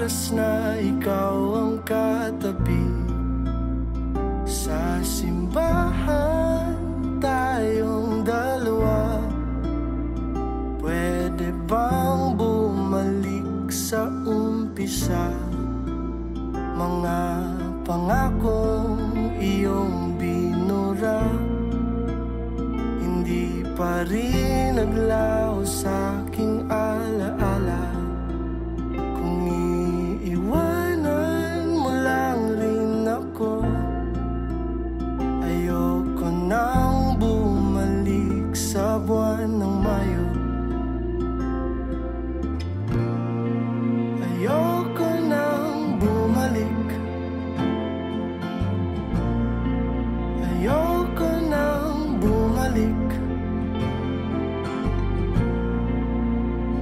oras na ikaw ang katabi. Sa simbahan tayong dalawa. Pwede bang bumalik sa umpisa? Mga pangakong iyong binura, hindi pa rin naglaho sa aking alaala. Kung iiwanan mo lang rin ako, ayoko nang bumalik sa buwan ng Mayo. Ayoko nang bumalik. Ayoko nang bumalik.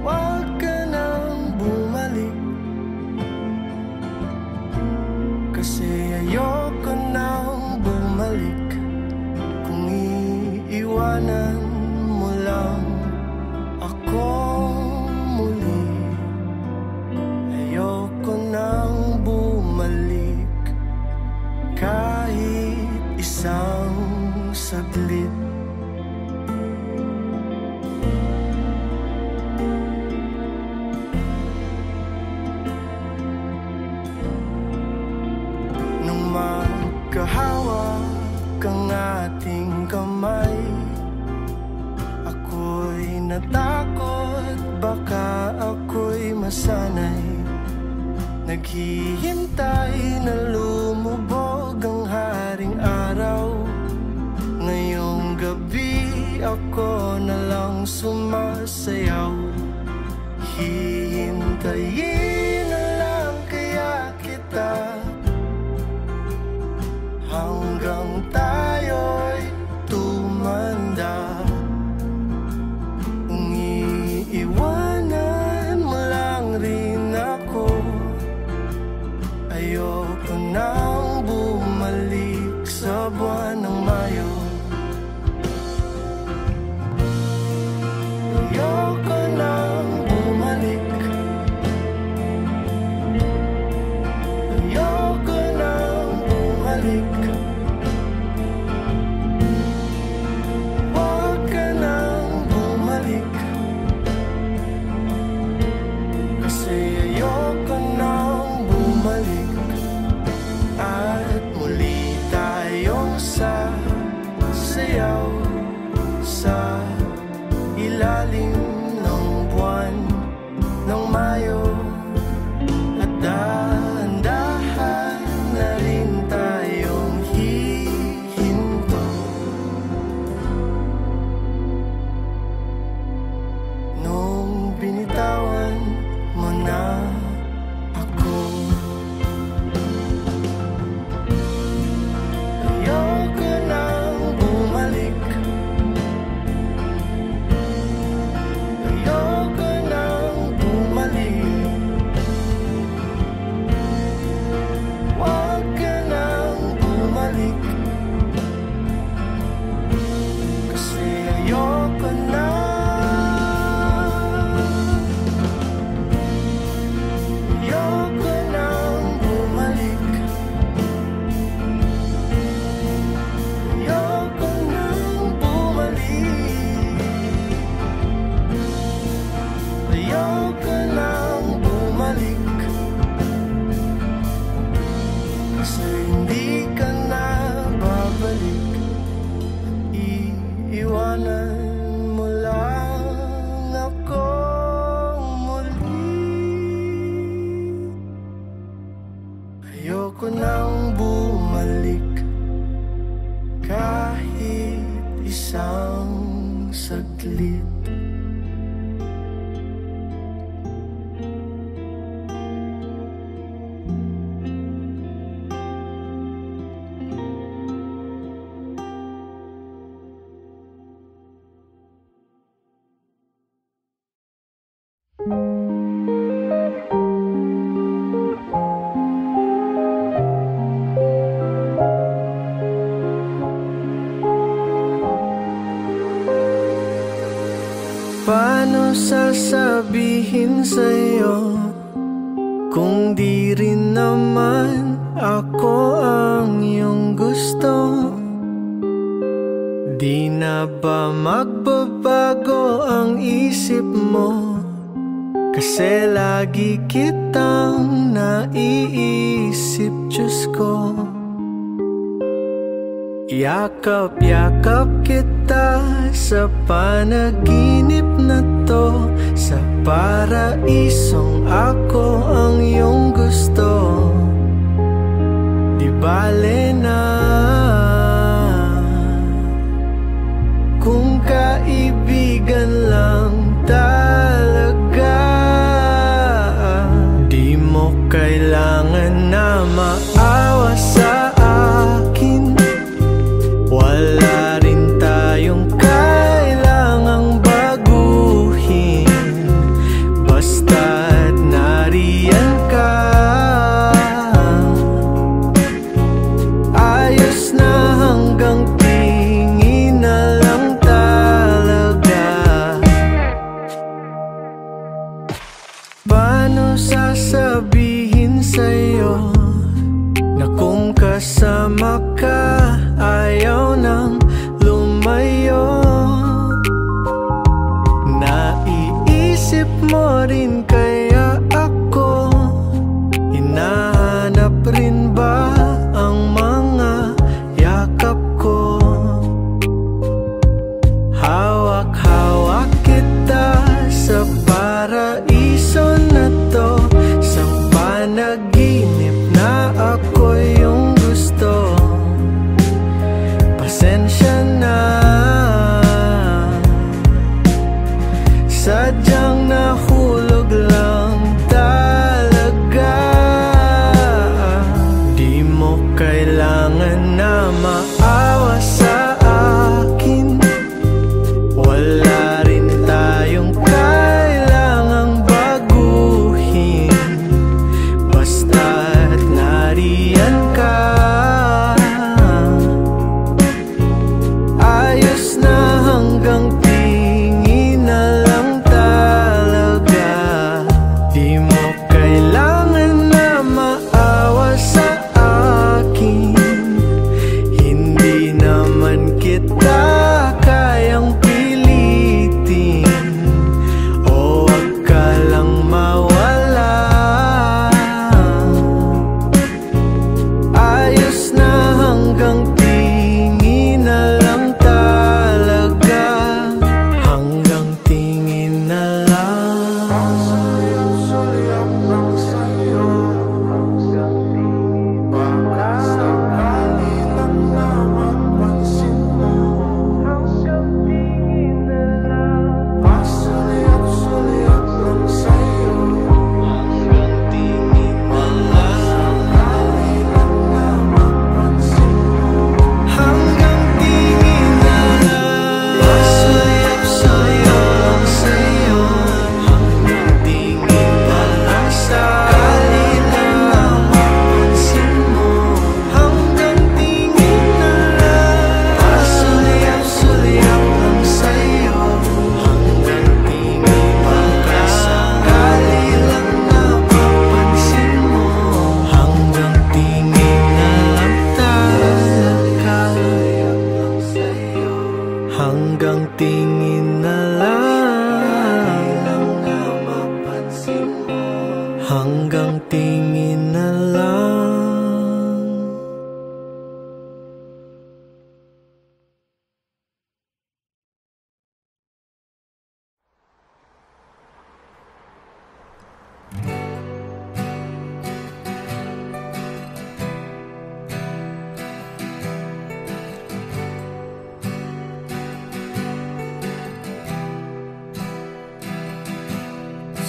Wag ka nang bumalik. Kasi ayoko nang bumalik. Kung iiwanan mo lang ako muli. Ayoko nang bumalik kahit isang saglit. Nung magkahawak ang ating kamay, ako'y natakot, baka ako'y masanay. Naghihintay na lumubog ang haring araw. Ngayong gabi ako na lang sumasayaw. Hihintayin na lang kaya kita hanggang tayo'y tumanda. Kung iiwanan mo lang rin ako, ayoko nang bumalik sa buwan ng Mayo. Ayoko nang bumalik. Ayoko nang bumalik. Wag ka nang bumalik. Kasi ayoko nang bumalik. At muli tayong sasayaw sa ilalim ng buwan ng Mayo. At dahan-dahan na rin tayong hihinto. Nung binitawan mo na ako, ayoko nang bumalik. Ayoko nang bumalik. Wag ka nang bumalik. Kasi ayoko na. Ayoko nang bumalik. Ayoko nang bumalik. Ayoko nang bumalik. Kasi hindi ka na babalik. Iiwanan mo lang ako muli. Ayoko nang bumalik kahit isang saglit. Paano sasabihin sa'yo Kung di rin naman ako ang iyong gusto, di na ba magbabago ang isip mo? Kasi lagi kitang naiisip, Diyos ko. Yakap-yakap kita sa panaginip na to, sa paraisong ako ang iyong gusto. Di bale na kung kaibigan lang talaga, di mo kailangan na maawa sa akin. Wala rin tayong kailangang baguhin, basta't nariyan ka. Ayos na hanggang tingin na lang talaga. Paano sasabihin sa'yo na kung kasama ka ayaw nang lumayo? Naiisip mo rin kaya ako? Hinahanap rin ba ang mga yakap ko? Hawak-hawak kita sa paraiso na to, sa panaginip na ako yung gusto. Pasensya na, sadyang nahulog lang talaga. Di mo kailangan na maawa sa akin. Wala rin tayong kailangang baguhin, basta't nariyan ka. Ayos na hanggang tingin na lang talaga. Di mo kailangan na maawa sa akin. Hindi naman kita kayang pilitin, o wag ka lang mawala. Ayos na hanggang tingin na lang talaga. Hanggang tingin na lang. Sulyap lang sa'yo, baka sakali lang na mapansin mo. Hanggang tingin na lang. Sulyap lang sa'yo, hanggang tingin na lang. Sakali lang na mapansin mo. Hanggang tingin na lang. Sulyap lang sa'yo, hanggang tingin na lang. Sakali lang na mapansin mo. Hanggang tingin na lang. Sulyap lang sa'yo, hanggang tingin na lang. Sakali lang na mapansin mo. Hanggang tingin na lang talaga. Hanggang tingin na lang. Hanggang tingin na lang.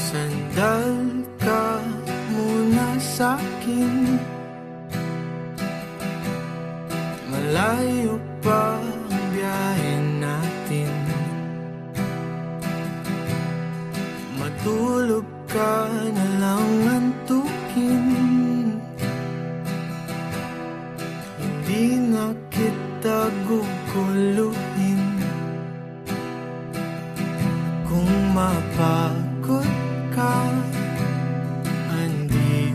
Sandal ka muna sa'kin, malayo pa ang biyahe natin. Matulog ka na lang antukin, hindi na kita guguluhin. Kung mapagod ka, andito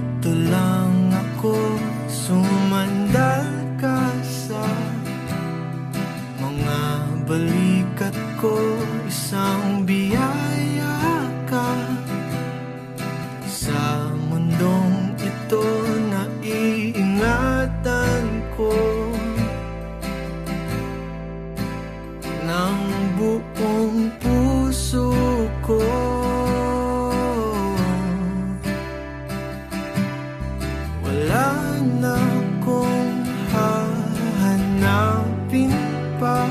Wala na akong hahanapin pa,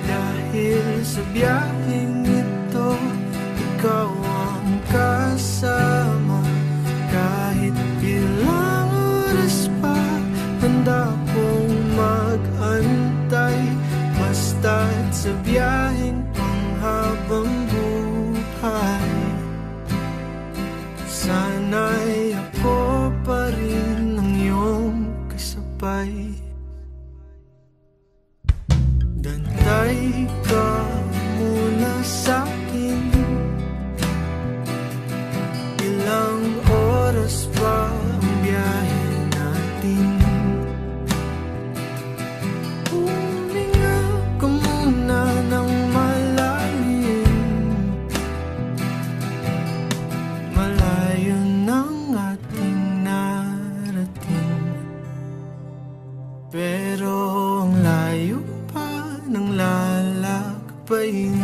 dahil sa biyaheng ito ikaw ang kasama. Kahit ilang oras pa, handa kong mag-antay, basta't sa biyaheng panghabang buhay. Sana'y ako pa rin ang iyong kasabay. Dantay ka muna sa'kin, ilang oras pa ang biyahe natin. Huminga ka muna ng malalim, malayo ng ating narating, pero ang layo pa ng lalakbayin.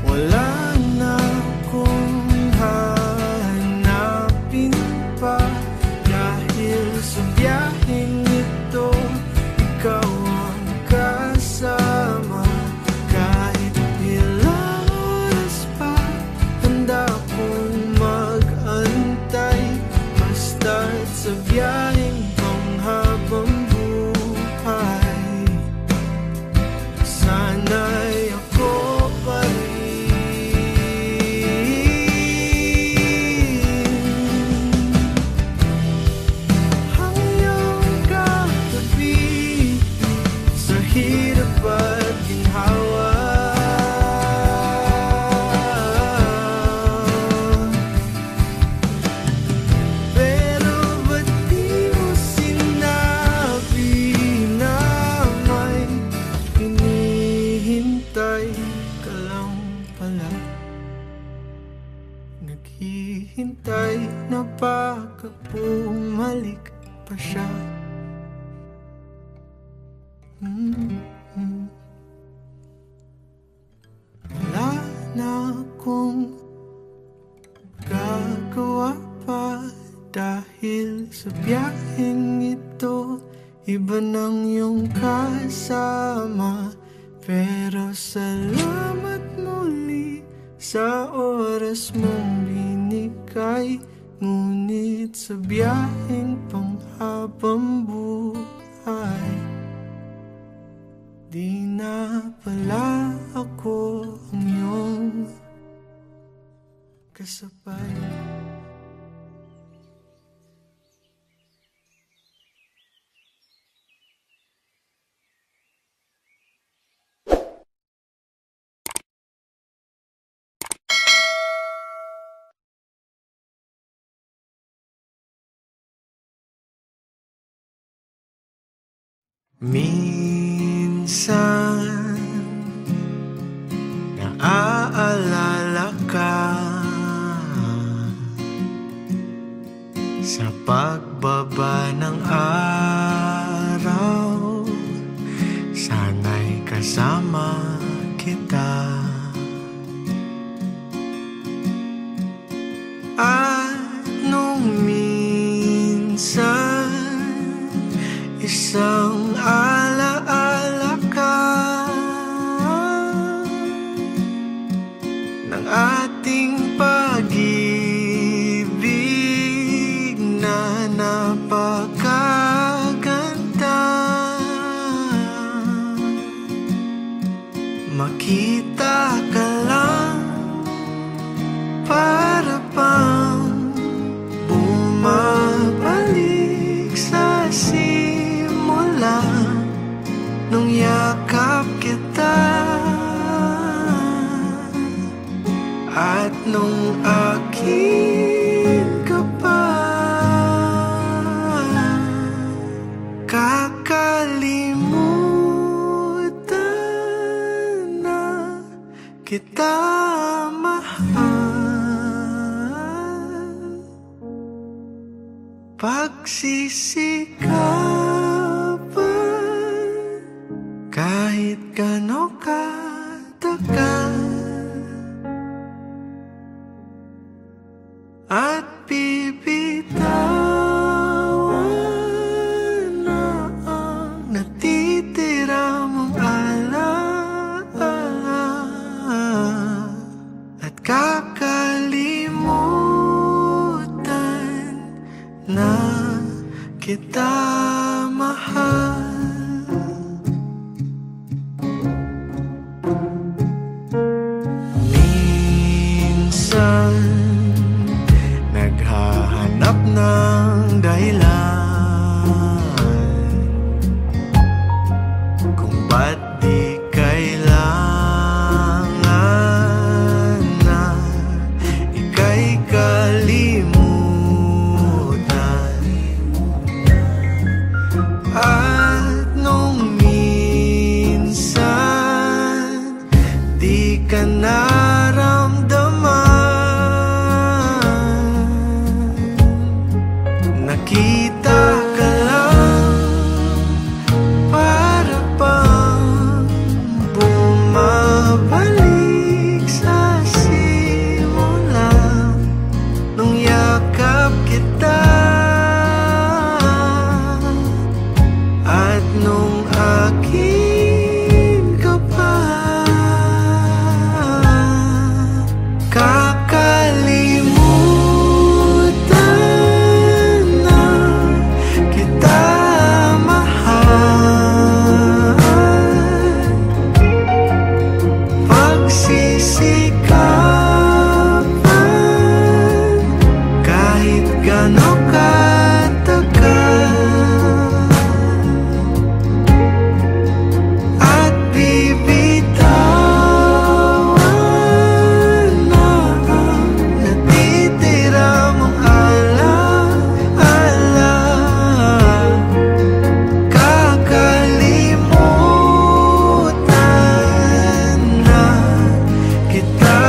Wala na akong hahanapin pa, dahil sa biyaheng ito ikaw ang kasama. Kahit ilang oras pa, handa kong mag-antay, basta't sa biyaheng panghabang buhay. Sana'y ako pa ang iyong katabi, sa hirap at ginhawa. Pero ba't di mo sinabi na may hinihintay ka lang pala? Naghihintay na baka bumalik pa siya. Wala na akong gagawa pa, dahil sa biyaheng ito iba ng iyong kasama. Pero salamat muli sa oras mong binigay, ngunit sa biyaheng panghabang buhay, di na pala ako ang iyong kasabay. Minsan naaalala ka sa pagbaba ng araw, sana'y kasama kita. At nung minsan isang alaala ka ng ating pag-ibig na napakaganda. Makita ka lang, para bang bumabalik sa simula nung yakap kita, at nung akin ka pa. Kakalimutan na kita mahal, pagsisikapan kahit gano'n katagal. minsan naghahanap ng dahilan kung ba't di kailangan na ika'y kalimutan. At nung minsan di ka naramdaman, nakita ka lang para bang bumabalik sa simula nung yakap kita. At nung akin ka pa, kakalimutan na kita mahal. Pagsisikapan kahit gano'n katagal, at bibitawan na ang natitira mong ala-ala. Kakalimutan na kita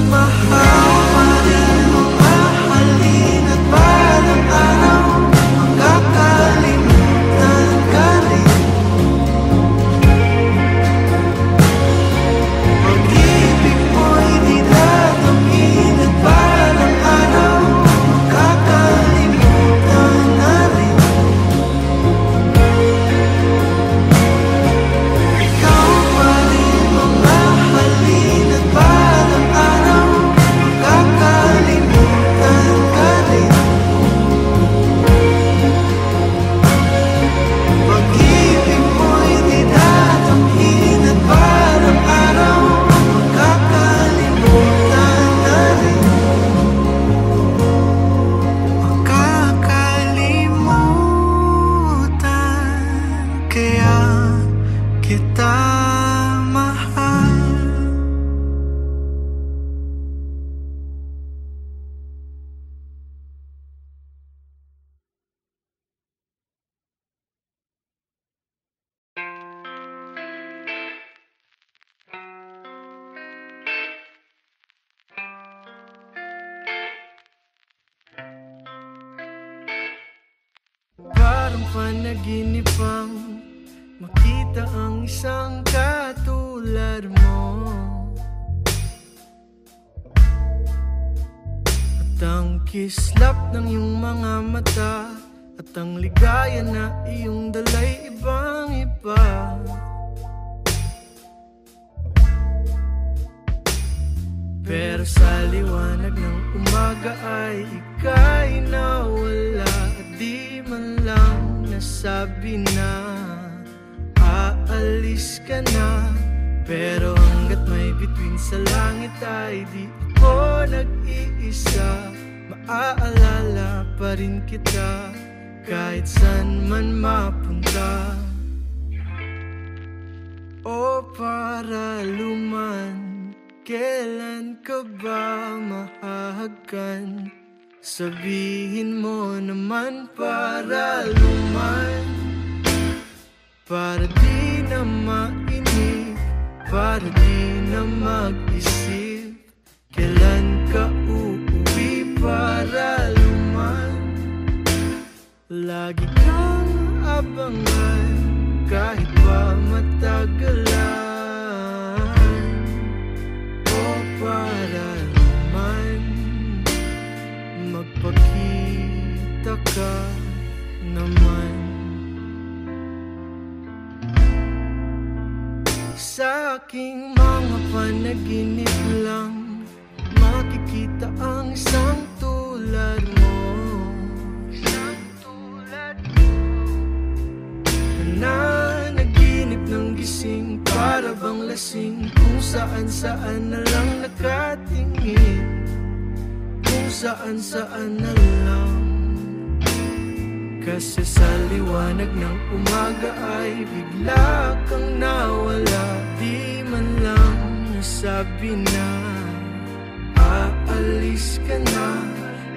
mahal. Pa rin mong mahalin at parang araw makakalimutan ka rin. Pag-ibig mo'y di dadamin at parang araw makakalimutan na rin. Ikaw pa rin mong mahalin at parang araw makakalimutan ka rin. Pag-ibig mo'y di dadamin at parang araw makakalimutan na rin. Makakalimutan kaya kita mahal. Parang panaginip ang makita ang isang katulad mo, at ang kislap ng iyong mga mata, at ang ligaya na iyong dalay ibang iba. Pero sa liwanag ng umaga ay ika'y nawala, at di man lang nasabi na aalis ka na. Pero hanggat may bituin sa langit ay di ako nag-iisa. Maaalala pa rin kita kahit saan man mapunta. O paraluman, kailan ka ba mahahagkan? Sabihin mo naman, paraluman, para di na mainip, para di na mag-isip. Kailan ka uuwi, paraluman? Lagi kang abangan kahit pa matagalan. O paraluman, magpakita ka naman. Sa aking mga panaginip lang makikita ang isang tulad mo, isang tulad mo, na naginip ng para bang lasing kung saan-saan na lang nakatingin. saan-saan na lang. Kasi sa liwanag ng umaga ay bigla kang nawala. Di man lang nasabi na aalis ka na.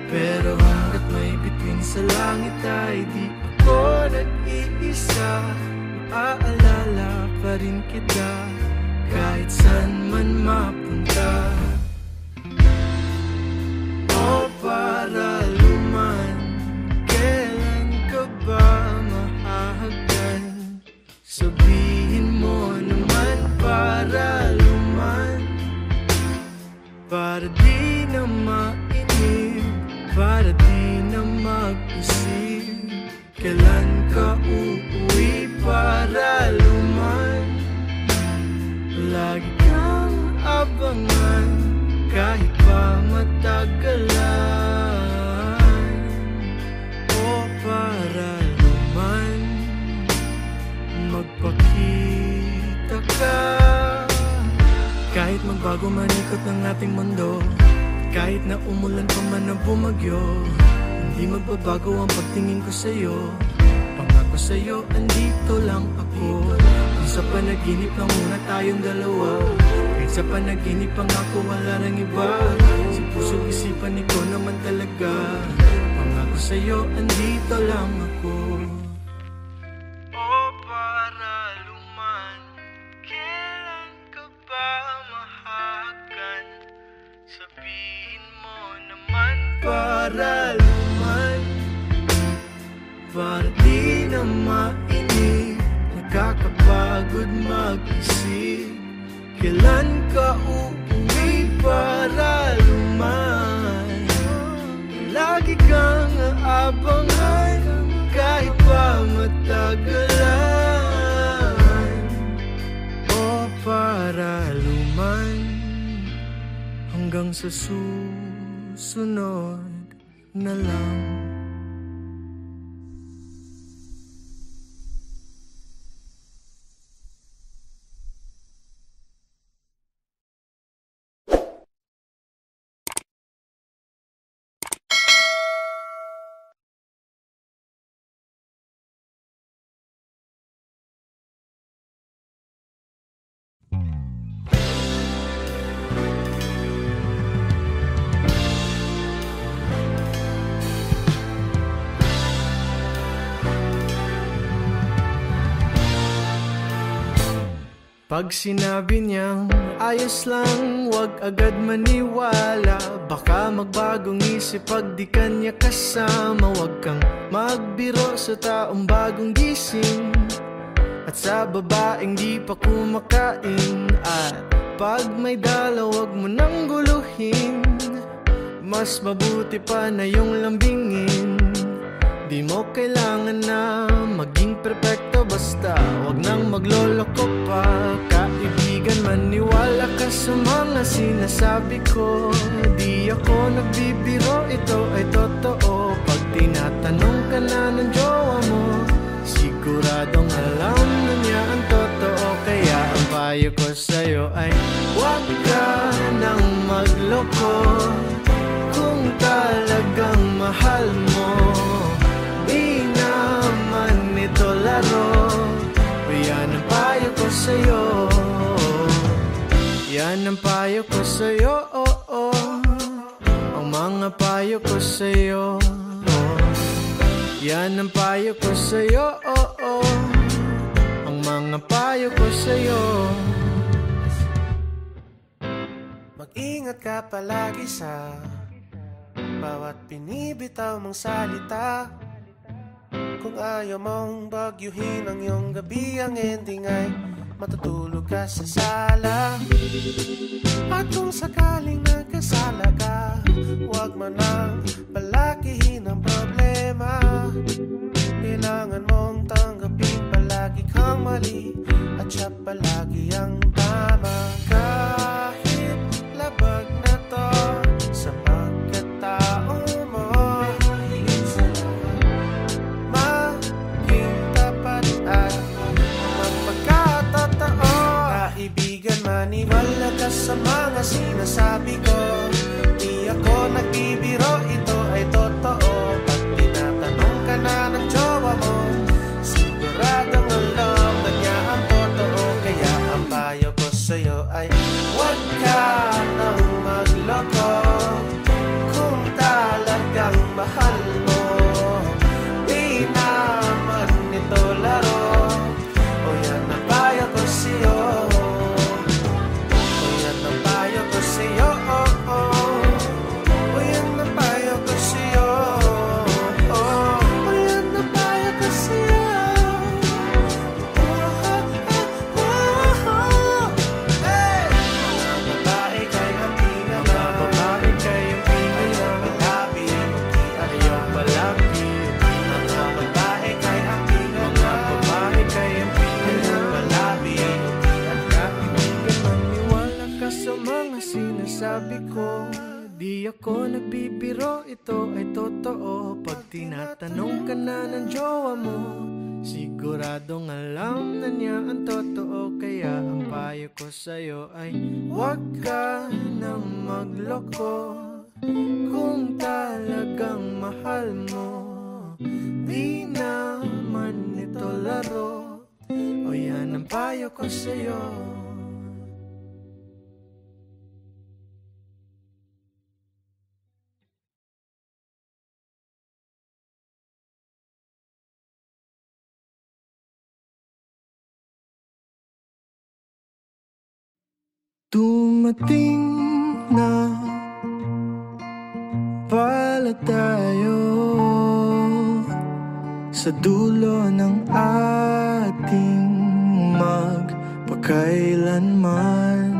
Pero hanggat may bituin sa langit ay di ako nag-iisa. Maaalala pa rin kita kahit saan man mapunta. O paraluman, kailan ka ba mahahagdan? Sabihin mo naman paraluman, para di na mainip, para di na mag-isip. Kailan ka uuwi paraluman? Lagi kang abangan kahit pa matagalan. O paraluman, magpakita ka. Kahit magbago man ikot ng ating mundo, kahit na umulan pa man na bumagyo, hindi magbabago ang pagtingin ko sa'yo. Pangako sa'yo, andito lang ako. Kung sa panaginip lang muna tayong dalawa, kahit sa panaginip pangako wala nang iba. Sa puso't isipan ikaw naman talaga. Pangako sa'yo, andito lang ako. O paraluman, kailan ka ba mahagkan? Sabihin mo naman paraluman, para di na mainip, nakakapagod mag-isip. Kailan ka uuwi paraluman? Lagi kang aabangan kahit pa matagalan. O paraluman, hanggang sa susunod na lang. Pag sinabi niyang ayos lang, wag agad maniwala. Baka magbagong isip pag di kanya kasama. Wag kang magbiro sa taong bagong gising at sa babaeng di pa kumakain. At pag may dala, wag mo nang guluhin. Mas mabuti pa na yung lambingin. Di mo kailangan na maging perfecto, basta wag nang magloloko pa. Kaibigan, maniwala ka sa mga sinasabi ko. Di ako nagbibiro, ito ay totoo. Pag tinatanong ka na ng jowa mo, siguradong alam na niya ang totoo. Kaya ang payo ko sa'yo ay wag ka nang magloko. Kung talagang mahal mo, di naman ito laro. Yan ang payo ko sa'yo, yan ang payo ko sa'yo, oh, oh. Ang mga payo ko sa'yo, oh. Yan ang payo ko sa'yo, oh, oh. Ang mga payo ko sa'yo. Mag-ingat ka palagi sa bawat pinibitaw mong salita. Kung ayaw mong bagyuhin ang iyong gabi, ang ending ay matutulog ka sa sala. At kung sakaling nagkasala ka, huwag mo nang palakihin ang problema. Kailangan mong tanggapin palagi kang mali at siya palagi ang tama. Kahit labag na to sa pagkatao mo, maging tapat at magpagkatotoo. Kaibigan, maniwala ka sa mga sinasabi ko. Di ako nagbibiro, sinasabi ko. Di ako nagbibiro, ito ay totoo. Pag tinatanong ka na ng jowa mo, siguradong alam na niya ang totoo. Kaya ang payo ko sa'yo ay huwag ka nang magloko. Kung talagang mahal mo, di naman ito laro. O yan ang payo ko sa'yo. Dumating na pala tayo sa dulo ng ating magpakailanman.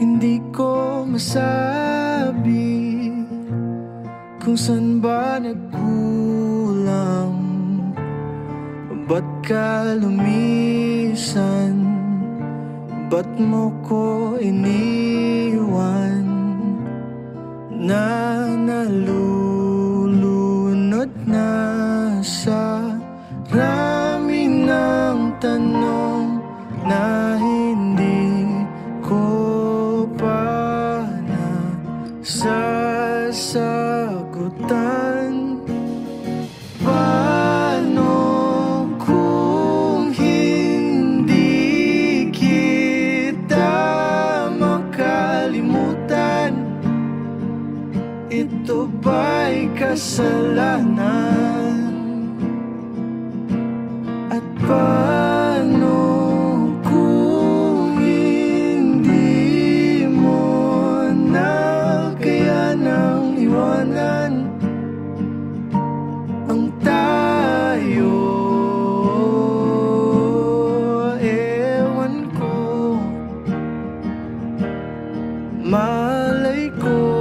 Hindi ko masabi kung saan ba nagkulang. Ba't ka lumisan? Ba't mo ko iniwan? Na nalulunod na sa rami ng tanong na hindi ko pa nasasagutan. Paano kung hindi kita makalimutan? Ito ba'y kasalanan? At paano kung hindi mo na kaya nang iwanan ang tayo? Ewan ko, malay ko.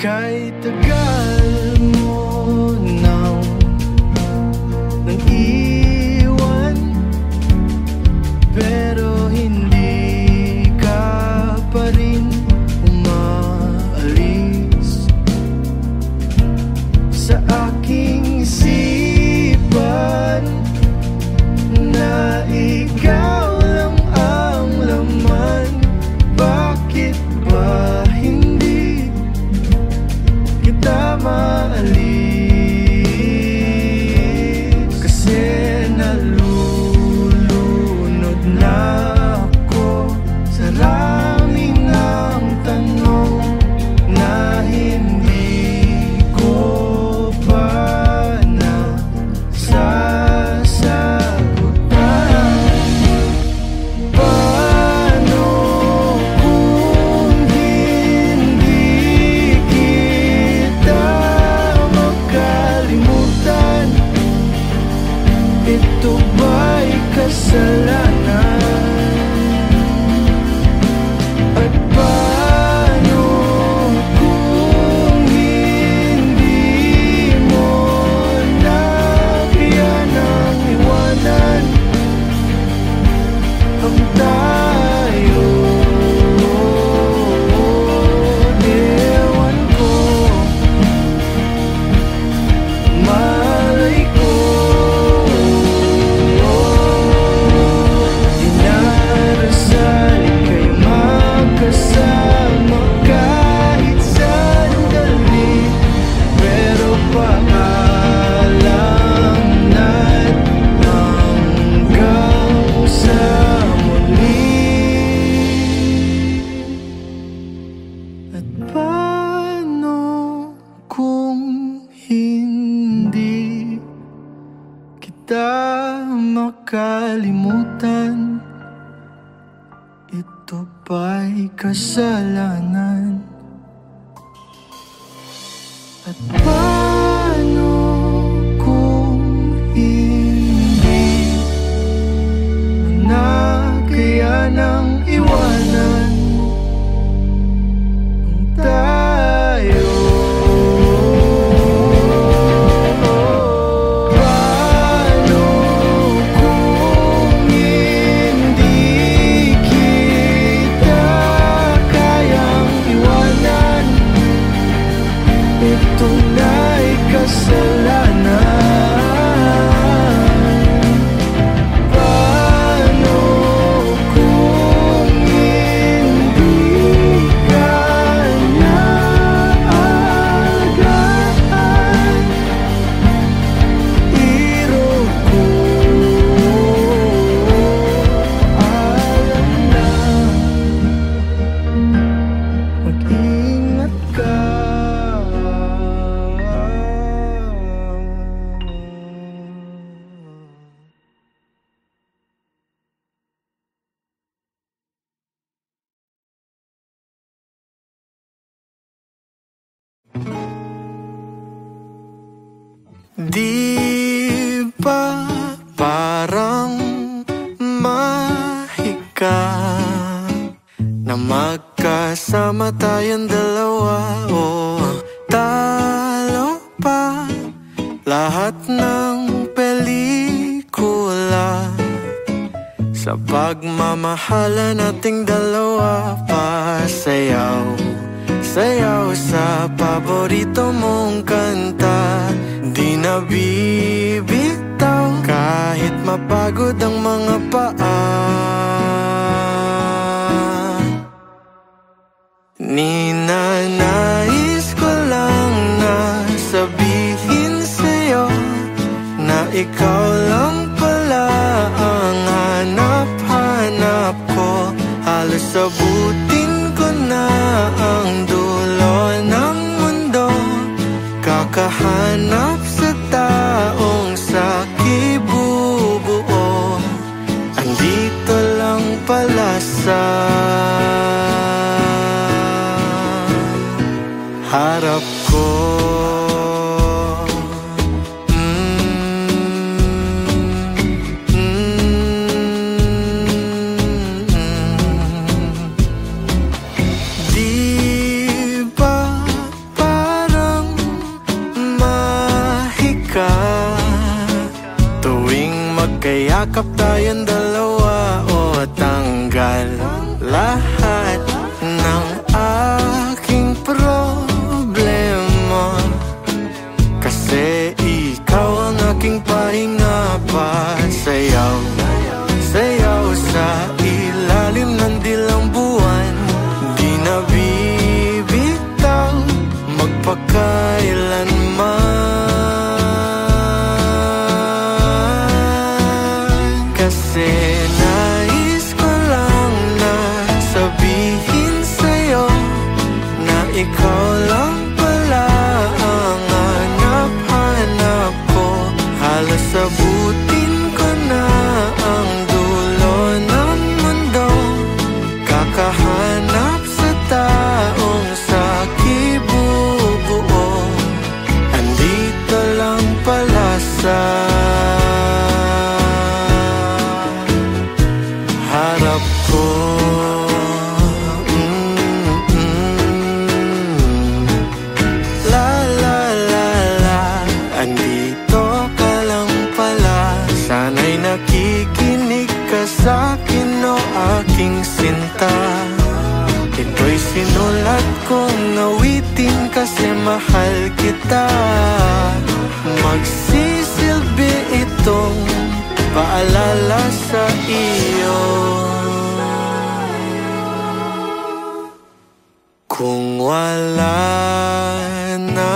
Kahit tagal mo nang iwan, pero hindi ka pa rin umaalis sa aking isipan, na ikaw lang ang laman. Bakit ba hindi kita maalis? Kasi nalulunod na ako sa rami ng tanong na hindi ko pa nasasagutan. Paano kung hindi kita makalimutan? Ito ba'y kasalanan? At paano kung hindi mo na kaya nang iwanan ang tayo? Ewan ko, malay ko. Inarasal kayo magkasama kahit sandali, pero paalam na't hanggang sa muli. At paano kung hindi kita makalimutan? Ito ba'y kasalanan? At paano kung hindi mo na kaya nang iwanan ang tayo? Paano Di ba parang mahika na magkasama tayong dalawa? O talo pa lahat ng pelikula sa pagmamahala nating dalawa. Pasayaw, sayaw sa paborito mong kanta. Di na bibitaw kahit mapagod ang mga paa. Ninanais ko lang na sabihin sa'yo na ikaw lang pala ang hanap-hanap ko. Halos abutin ko na ang dulo ng mundo, kakahanap sa taong sakibubuo. Andito lang pala sa harap ko. Di ba parang mahika tuwing magkayakap tayong dalawa? O tanggal lahat ng aking problema, kasi ikaw ang aking pahinga. Pasayaw, sayaw sa ilalim ng dilang buwan. Di na bibitaw magpakailanman, kasi nais ko lang na sabihin sa'yo na ikaw lang pala ang hanap-hanap ko. Halos abutin ko na ang dulo ng mundo, kakahanap sa taong sakibubuo. Andito lang pala sa harap ko. La la la la, andito ka lang pala. Sana'y nakikinig ka sa'kin, o aking sinta. Ito'y sinulat kong awitin kasi mahal kita. Magsisilbi itong paalala sa iyo. Kung wala na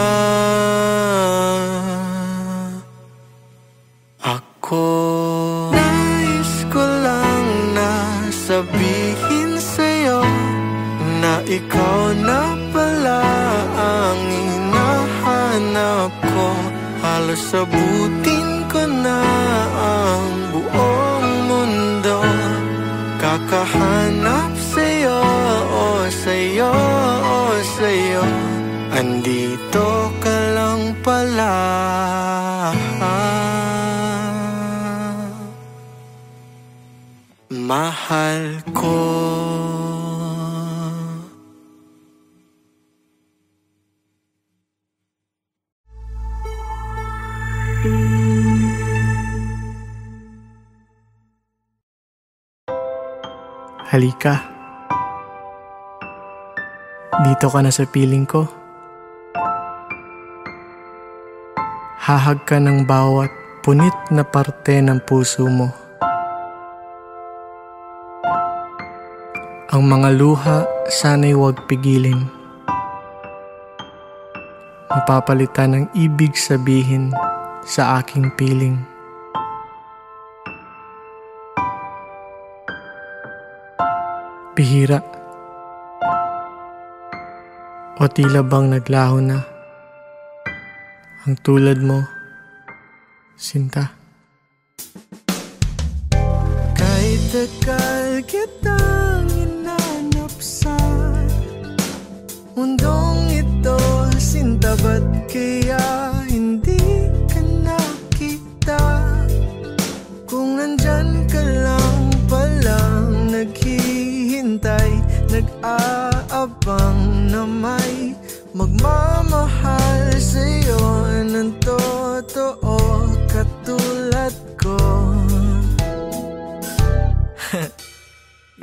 ako, nais ko lang na sabihin sa'yo na ikaw na pala ang hinahanap ko. Halos abutin ko na ang buong mundo, kakahanap sa'yo, o sa'yo, o sa'yo. Andito ka lang pala. Mahal ko. Halika. Dito ka na sa piling ko. Hahag ka ng bawat punit na parte ng puso mo. Ang mga luha sana'y huwag pigilin. Mapapalitan ng ibig sabihin sa aking piling. Bihira o tila bang naglaho na ang tulad mo, sinta. Kahit takal kitang hinanap sa mundong ito, sinta, ba't kaya hindi ka nandyan ka lang palang naghihintay, nag-aabang na may magmamahal sa'yo ng totoo katulad ko.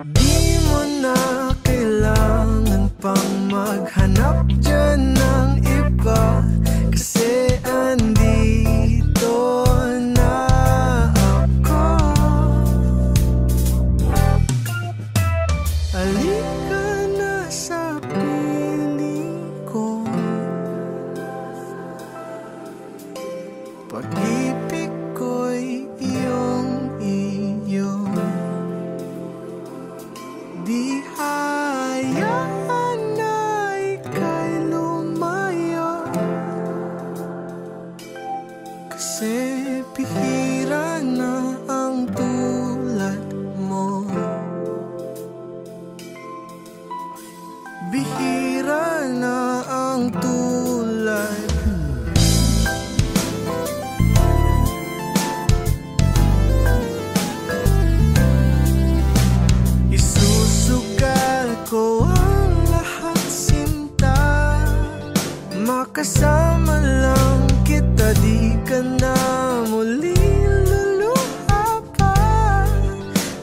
Di mo na kailangan pang maghanap dyan ng iba, kasi andito na ako. Halika na sa piling ko, pag-ibig ko'y iyong iyo. Di hayaan na ika'y lumayo, kasi bihira na ang tulad mo. Bihira na ang tulad. Isusugal ko ang lahat, sinta, makasama lang kita, di ka na muli luluha pa.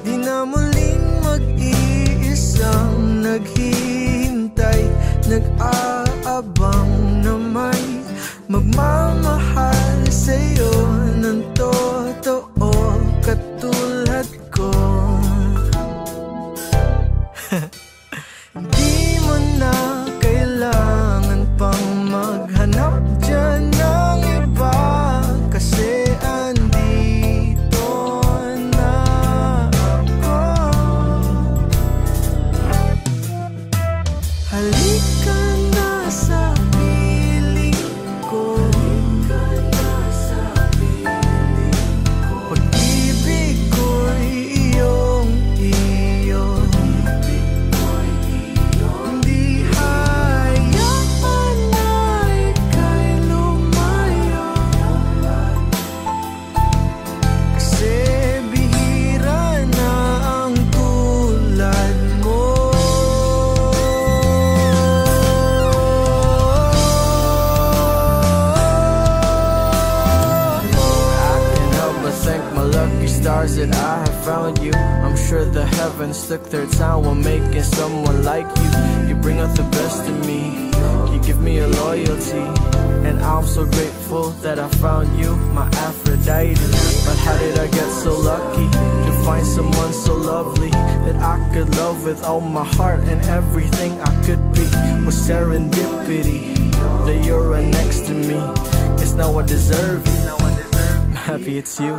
Di na muling mag-iisang naghihintay, nag-aabang na may magmamahal sa'yo ng totoo katulad ko. Di mo na kailangan pang maghanap dyan ng iba, kasi andito na ako. Halika na sa piling ko, pag-ibig ko'y iyong iyo. Di hayaan na ika'y lumayo, kasi bihira na ang tulad mo. I can't help but thank my lucky stars that I have found you. I'm sure the heavens took their time when making someone like you. You bring out the best in me, you give me your loyalty, and I'm so grateful that I found you, my Aphrodite. But how did I get so lucky to find someone so lovely that I could love with all my heart, and everything I could be was serendipity. That you're right next to me, it's now I deserve it. I'm happy it's you.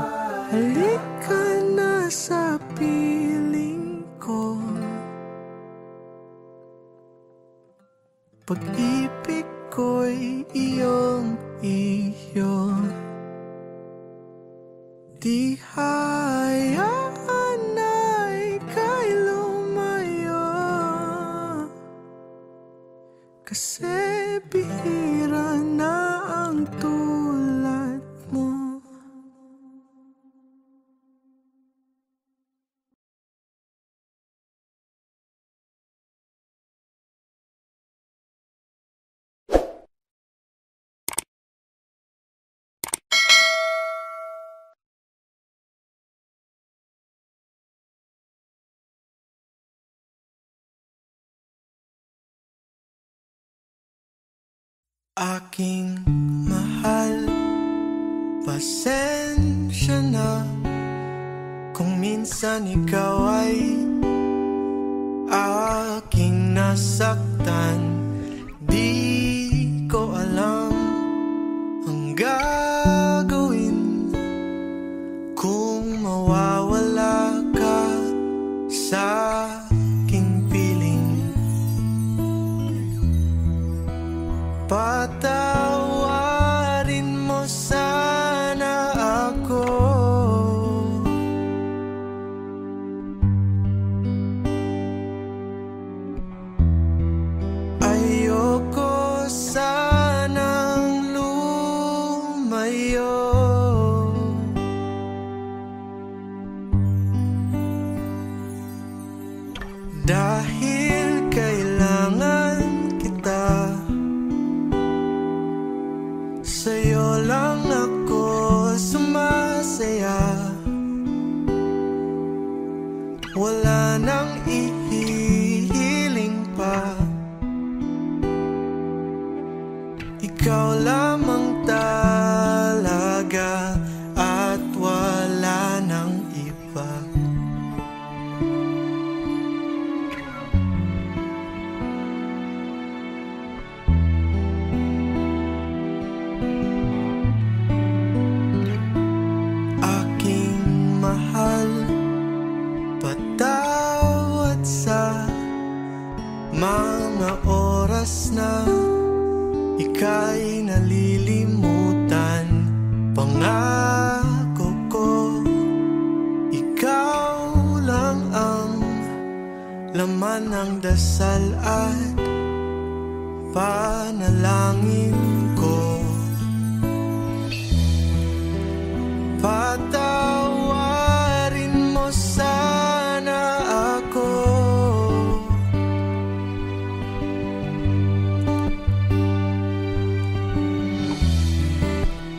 Halika na sa piling ko, pag-ibig ko'y iyong iyo. Di hayaan na ika'y lumayo, kasi bihira na ang tulad mo. Aking mahal, pasensya na kung minsan ikaw ay aking nasaktan. Di ko alam ang gagawin kung mawawala ka sa aking piling. Patawarin mo sana ako. Ay Dahil kailangan kita, sa'yo lang ako sumasaya. Wala nang ihihiling pa, ikaw lamang talaga at wala nang iba. Aking mahal, patawad sa mga oras na ika'y nalilimutan. Pangako ko, ikaw lang ang laman ng dasal at panalangin ko. Patawarin mo sana ako.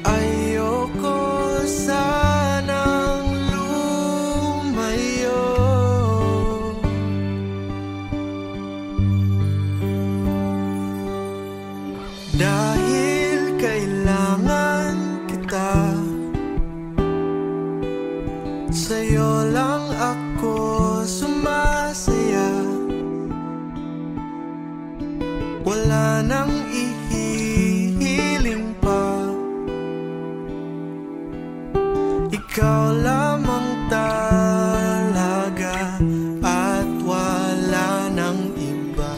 Ayoko sanang lumayo, dahil kailangan kita, sa'yo lang ako sumasaya. Wala nang ihihiling pa, ikaw lamang talaga at wala nang iba.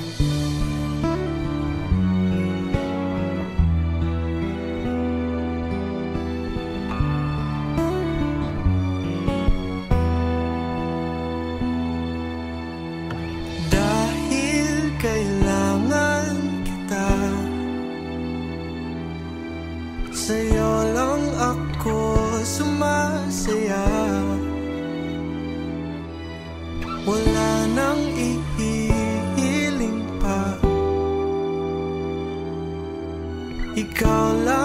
Dahil kailangan kita, sa'yo lang ako sumasaya. Wala nang ihihiling pa, ikaw lang